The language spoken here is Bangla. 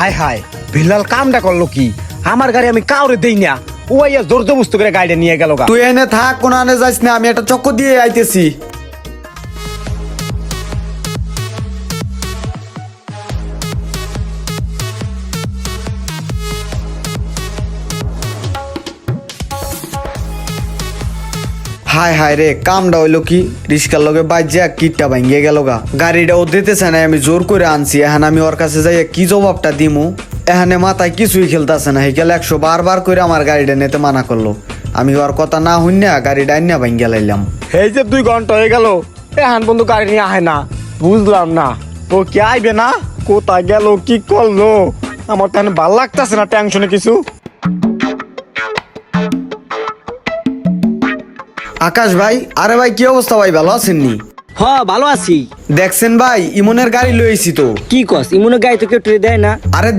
হায় হায় বিল্লাল কামটা করলো কি? আমার গাড়ি আমি কাউরে দেই না, ও আইয়া জোর জবস্ত করে গাড়িটা নিয়ে গেল গা। তুই এনে থাক, কোন আনে যাইস না, আমি একটা চক্কর দিয়ে আইতেছি। হায় হায় রে, কামটা হইলো কি? রিস্কার লগে বাজ্যা কিটটা ভাঙ্গিয়ে গেল গা। গাড়িটাও দিতেছে না, আমি জোর করে আনছি। এখন আমি ওর কাছে যাই কি জবাবটা দিমু? এখানে মাথায় কিছুই খেলতেছে না। হেকেল 100 বার করে আমার গাড়িটা নিতে মানা করলো। আমি ওর কথা না শুনিয়া গাড়িটা আইনা ভাঙ্গিয়া লাইলাম। এই যে 2 ঘন্টা হয়ে গেল, এখন বন্ধু গাড়ি নিয়ে আহে না, বুঝলাম না ও কি আইবে না, কোথায় গেল, কি করলো? আমার তো এখন ভাল লাগতেছে না, টেনশনে কিছু। আকাশ ভাই, আরে ভাই কি অবস্থা ভাই, ভালো আছেননি? হ ভালো আছি। দেখছেন ভাই, ইমনের গাড়ি লইছি তো। কি কস ইমুনের গাড়ি তো কেউ ট্রে দেয় না? আরে